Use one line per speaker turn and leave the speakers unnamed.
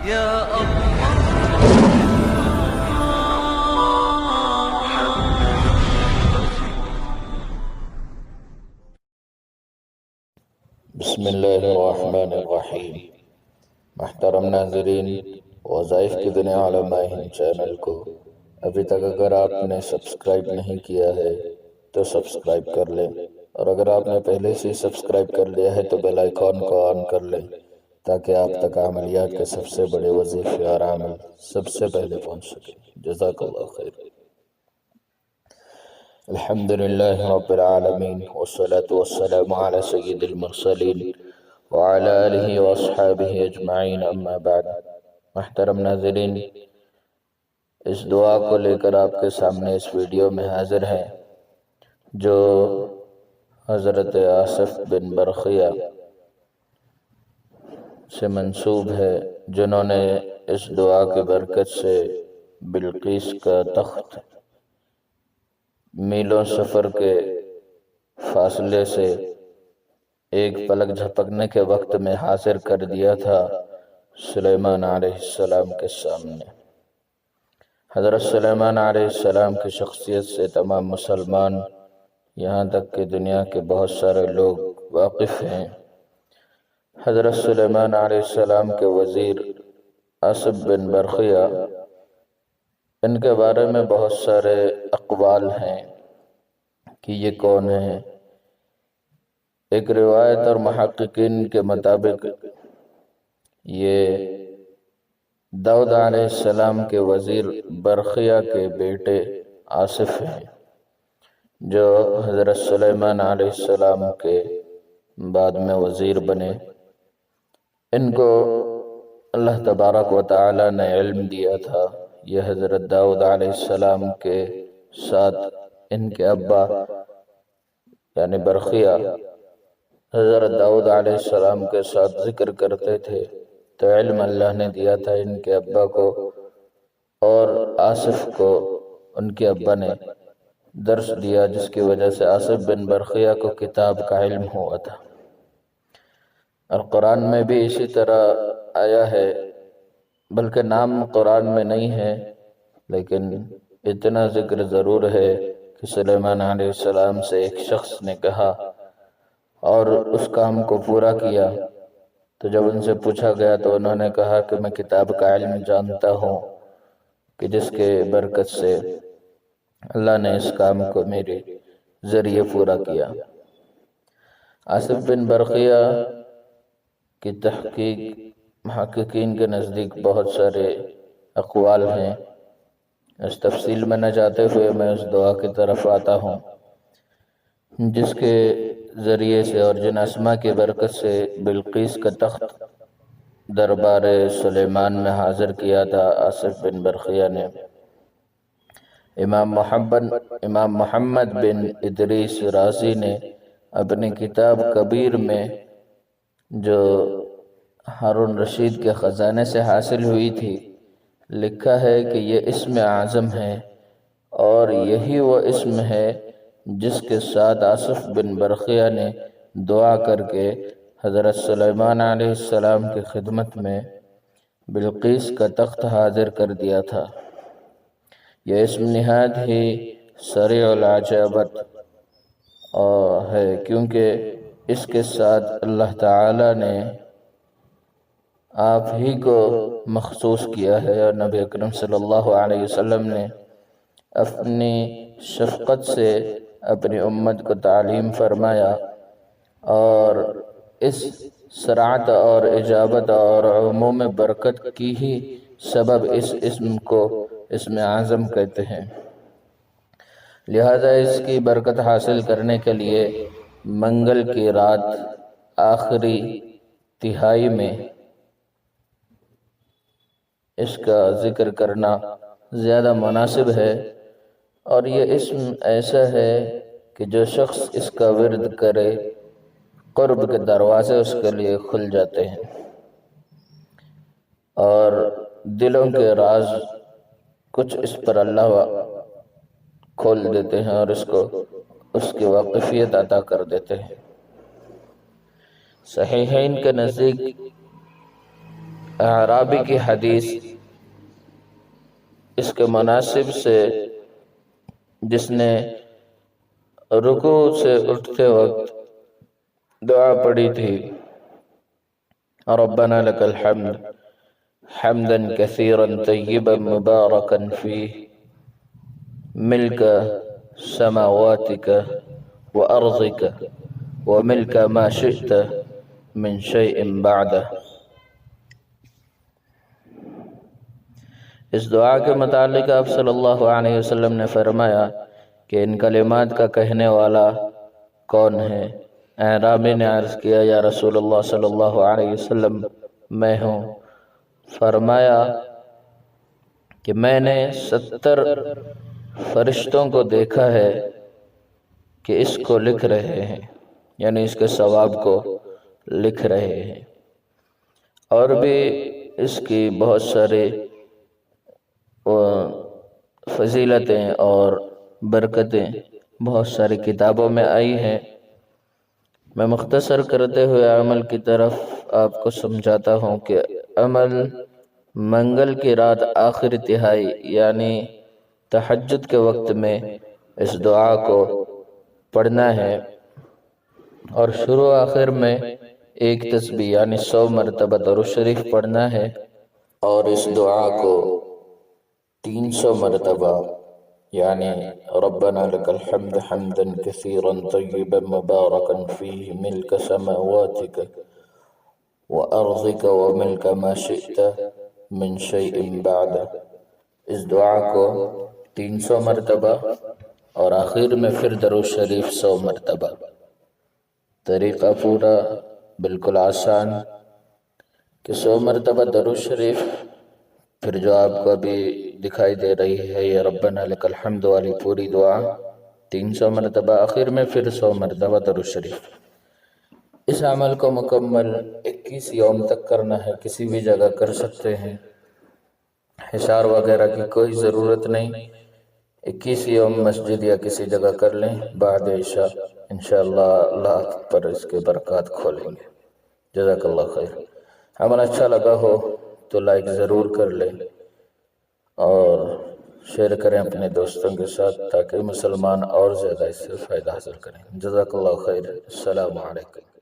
يا الله.
بسم اللہ الرحمن الرحیم. محترم ناظرین، وظائف کی دنیا علماء ہند چینل کو ابھی تک اگر آپ نے سبسکرائب نہیں کیا ہے تو سبسکرائب کر لیں، اور اگر آپ نے پہلے سے سبسکرائب کر لیا ہے تو بیل آئیکن کو آن کر لیں تاکہ آپ تک عملیات کے سب سے بڑے وظیفے اور عمل سب سے پہلے پہنچ سکیں. جزاک اللہ خیر. الحمد للہ رب العالمین، والصلاة والسلام علی سید المرسلین وعلی آلہ واصحابہ اجمعین، اما بعد. محترم ناظرین، اس دعا کو لے کر آپ کے سامنے اس ویڈیو میں حاضر ہیں جو حضرت آصف بن برخیہ سے منسوب ہے، جنہوں نے اس دعا کی برکت سے بلقیس کا تخت میلوں سفر کے فاصلے سے ایک پلک جھپکنے کے وقت میں حاضر کر دیا تھا سلیمان علیہ السلام کے سامنے. حضرت سلیمان علیہ السلام کی شخصیت سے تمام مسلمان، یہاں تک کہ دنیا کے بہت سارے لوگ واقف ہیں. حضرت سلیمان علیہ السلام کے وزیر آصف بن برخیہ، ان کے بارے میں بہت سارے اقوال ہیں کہ یہ کون ہیں. ایک روایت اور محققین کے مطابق یہ داؤد علیہ السلام کے وزیر برخیہ کے بیٹے آصف ہیں، جو حضرت سلیمان علیہ السلام کے بعد میں وزیر بنے. ان کو اللہ تبارک و تعالی نے علم دیا تھا. یہ حضرت داؤد علیہ السلام کے ساتھ ان کے ابا یعنی برخیہ حضرت داؤد علیہ السلام کے ساتھ ذکر کرتے تھے، تو علم اللہ نے دیا تھا ان کے ابا کو، اور آصف کو ان کے ابا نے درس دیا، جس کی وجہ سے آصف بن برخیہ کو کتاب کا علم ہوا تھا. اور قرآن میں بھی اسی طرح آیا ہے، بلکہ نام قرآن میں نہیں ہے، لیکن اتنا ذکر ضرور ہے کہ سلیمان علیہ السلام سے ایک شخص نے کہا اور اس کام کو پورا کیا. تو جب ان سے پوچھا گیا تو انہوں نے کہا کہ میں کتاب کا علم جانتا ہوں کہ جس کے برکت سے اللہ نے اس کام کو میرے ذریعے پورا کیا. آصف بن برخیہ کی تحقیق محققین کے نزدیک بہت سارے اقوال ہیں. اس تفصیل میں نہ جاتے ہوئے میں اس دعا کی طرف آتا ہوں جس کے ذریعے سے اور جن اسما کی برکت سے بلقیس کا تخت دربار سلیمان میں حاضر کیا تھا آصف بن برخیہ نے. امام محمد بن ادریس رازی نے اپنی کتاب کبیر میں، جو ہارون رشید کے خزانے سے حاصل ہوئی تھی، لکھا ہے کہ یہ اسم اعظم ہے، اور یہی وہ اسم ہے جس کے ساتھ آصف بن برخیہ نے دعا کر کے حضرت سلیمان علیہ السلام کی خدمت میں بلقیس کا تخت حاضر کر دیا تھا. یہ اسم نہایت ہی سریع العجابت ہے، کیونکہ اس کے ساتھ اللہ تعالی نے آپ ہی کو مخصوص کیا ہے، اور نبی اکرم صلی اللہ علیہ وسلم نے اپنی شفقت سے اپنی امت کو تعلیم فرمایا، اور اس سرعت اور اجابت اور عموم برکت کی ہی سبب اس اسم کو اسم اعظم کہتے ہیں. لہذا اس کی برکت حاصل کرنے کے لیے منگل کی رات آخری تہائی میں اس کا ذکر کرنا زیادہ مناسب ہے. اور یہ اسم ایسا ہے کہ جو شخص اس کا ورد کرے قرب کے دروازے اس کے لیے کھل جاتے ہیں، اور دلوں کے راز کچھ اس پر اللہ کھول دیتے ہیں اور اس کی واقفیت عطا کر دیتے ہیں. صحیحین کے نزدیک اعرابی کی حدیث اس کے مناسب سے جس نے رکوع سے اٹھتے وقت دعا پڑھی تھی، ربنا لک الحمد حمدا کثیرا طیبا مبارکا فیہ ملک سماواتک وارضک وملک ما شئت من شیء بعدہ۔ اس دعا کے متعلق آپ صلی اللہ علیہ وسلم نے فرمایا کہ ان کلمات کا کہنے والا کون ہے؟ اعرابی نے عرض کیا، یا رسول اللہ صلی اللہ علیہ وسلم میں ہوں۔ فرمایا کہ میں نے 70 فرشتوں کو دیکھا ہے کہ اس کو لکھ رہے ہیں، یعنی اس کے ثواب کو لکھ رہے ہیں، اور بھی اس کی بہت ساری فضیلتیں اور برکتیں بہت ساری کتابوں میں آئی ہیں۔ میں مختصر کرتے ہوئے عمل کی طرف آپ کو سمجھاتا ہوں کہ عمل منگل کی رات آخری تہائی یعنی تہجد کے وقت میں اس دعا کو پڑھنا ہے، اور شروع آخر میں ایک تسبیح یعنی 100 مرتبہ درود شریف پڑھنا ہے، اور اس دعا کو 300 مرتبہ یعنی ربنا لک الحمد حمدا کثیرا طیبا مبارکا فیہ ملک سماواتک وارضک وملک ما شئت من شیء بعد، اس دعا کو 300 مرتبہ اور آخر میں پھر درود شریف 100 مرتبہ۔ طریقہ پورا بالکل آسان کہ 100 مرتبہ درود شریف، پھر جو آپ کو ابھی دکھائی دے رہی ہے یہ ربنا لک الحمد والی پوری دعا 300 مرتبہ، آخر میں پھر 100 مرتبہ درود شریف۔ اس عمل کو مکمل 21 یوم تک کرنا ہے، کسی بھی جگہ کر سکتے ہیں، حصار وغیرہ کی کوئی ضرورت نہیں، 21 یوم مسجد یا کسی جگہ کر لیں بعد عشاء، انشاءاللہ اللہ پر اس کے برکات کھولیں گے۔ جزاک اللہ خیر۔ عمل اچھا لگا ہو تو لائک ضرور کر لیں اور شیئر کریں اپنے دوستوں کے ساتھ تاکہ مسلمان اور زیادہ اس سے فائدہ حاصل کریں۔ جزاک اللہ خیر۔ السلام علیکم۔